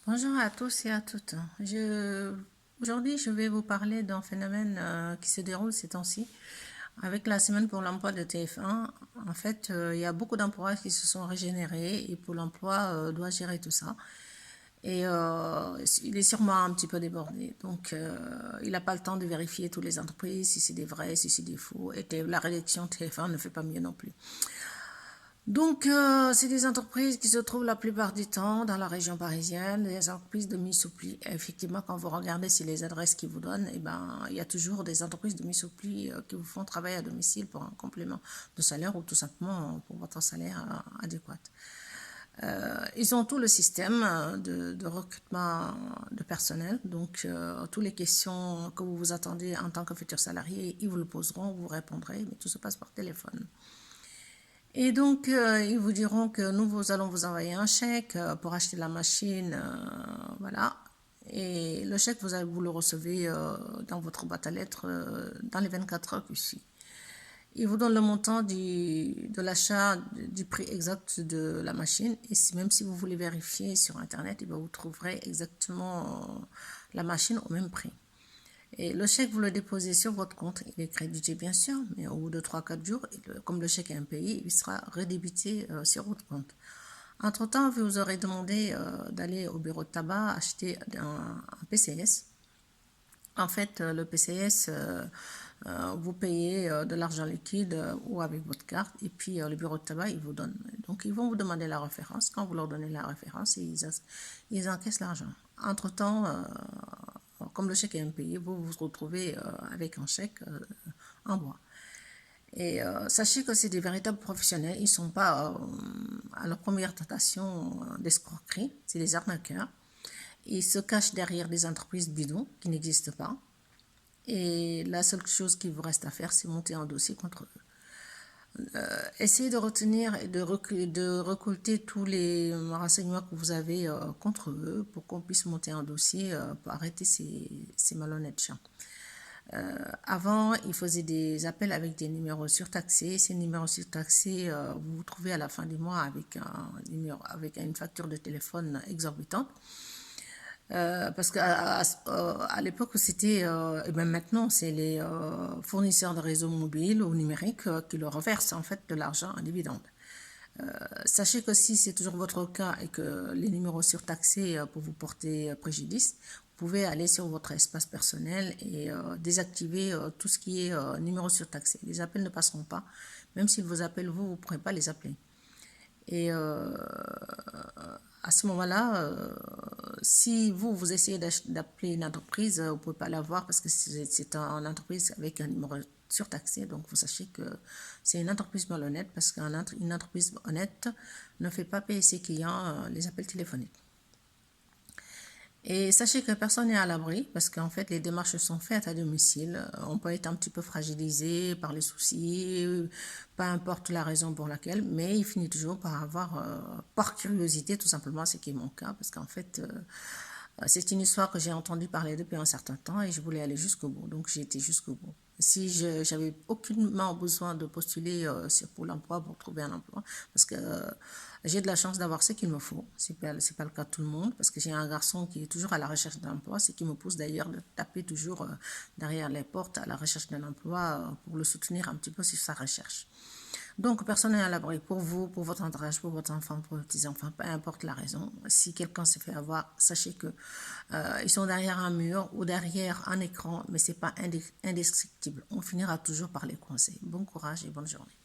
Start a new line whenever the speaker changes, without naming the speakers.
Bonjour à tous et à toutes. Aujourd'hui, je vais vous parler d'un phénomène qui se déroule ces temps-ci. Avec la semaine pour l'emploi de TF1, en fait, il y a beaucoup d'emplois qui se sont régénérés et Pôle emploi doit gérer tout ça. Et il est sûrement un petit peu débordé. Donc, il n'a pas le temps de vérifier toutes les entreprises, si c'est des vrais, si c'est des faux. Et la rédaction TF1 ne fait pas mieux non plus. Donc, c'est des entreprises qui se trouvent la plupart du temps dans la région parisienne, des entreprises de mise sous pli. Effectivement, quand vous regardez sur les adresses qu'ils vous donnent, eh ben, il y a toujours des entreprises de mise sous pli qui vous font travailler à domicile pour un complément de salaire ou tout simplement pour votre salaire adéquat. Ils ont tout le système de recrutement de personnel, donc toutes les questions que vous vous attendez en tant que futur salarié, ils vous le poseront, vous répondrez, mais tout se passe par téléphone. Et donc, ils vous diront que nous allons vous envoyer un chèque pour acheter la machine, voilà. Et le chèque, vous le recevez dans votre boîte à lettres dans les 24 heures qui suivent. Ils vous donnent le montant de l'achat, du prix exact de la machine. Et même si vous voulez vérifier sur Internet, vous trouverez exactement la machine au même prix. Et le chèque, vous le déposez sur votre compte, il est crédité bien sûr, mais au bout de 3-4 jours, comme le chèque est impayé, il sera redébité sur votre compte. Entre-temps, vous aurez demandé d'aller au bureau de tabac acheter un PCS. En fait, le PCS, vous payez de l'argent liquide ou avec votre carte, et puis le bureau de tabac, il vous donne. Donc, ils vont vous demander la référence. Quand vous leur donnez la référence, ils encaissent l'argent. Entre-temps, comme le chèque est impayé, vous vous retrouvez avec un chèque en bois. Et sachez que c'est des véritables professionnels, ils ne sont pas à leur première tentation d'escroquerie, c'est des arnaqueurs. Ils se cachent derrière des entreprises bidons qui n'existent pas. Et la seule chose qu'il vous reste à faire, c'est monter un dossier contre eux. Essayez de retenir et de récolter tous les renseignements que vous avez contre eux pour qu'on puisse monter un dossier pour arrêter ces malhonnêtes gens. Avant, ils faisaient des appels avec des numéros surtaxés. Ces numéros surtaxés, vous vous trouvez à la fin du mois avec une facture de téléphone exorbitante. Parce qu'à l'époque, c'était, et même maintenant, c'est les fournisseurs de réseaux mobiles ou numériques qui leur reversent en fait de l'argent en dividende. Sachez que si c'est toujours votre cas et que les numéros surtaxés peuvent vous porter préjudice, vous pouvez aller sur votre espace personnel et désactiver tout ce qui est numéro surtaxé. Les appels ne passeront pas. Même s'ils vous appellent, vous ne pourrez pas les appeler. Et à ce moment-là, si vous essayez d'appeler une entreprise, vous ne pouvez pas l'avoir parce que c'est une entreprise avec un numéro surtaxé. Donc, vous sachez que c'est une entreprise malhonnête parce qu'une entreprise honnête ne fait pas payer ses clients les appels téléphoniques. Et sachez que personne n'est à l'abri parce qu'en fait, les démarches sont faites à domicile. On peut être un petit peu fragilisé par les soucis, peu importe la raison pour laquelle, mais il finit toujours par avoir, par curiosité, tout simplement, ce qui est mon cas, parce qu'en fait, c'est une histoire que j'ai entendue parler depuis un certain temps et je voulais aller jusqu'au bout, donc j'ai été jusqu'au bout. Si j'avais aucunement besoin de postuler sur Pôle emploi pour trouver un emploi, parce que j'ai de la chance d'avoir ce qu'il me faut. C'est pas le cas de tout le monde, parce que j'ai un garçon qui est toujours à la recherche d'un emploi, ce qui me pousse d'ailleurs de taper toujours derrière les portes à la recherche d'un emploi pour le soutenir un petit peu sur sa recherche. Donc, personne n'est à l'abri pour vous, pour votre entourage, pour votre enfant, pour vos petits-enfants, peu importe la raison. Si quelqu'un se fait avoir, sachez que ils sont derrière un mur ou derrière un écran, mais ce n'est pas indescriptible. On finira toujours par les coincer. Bon courage et bonne journée.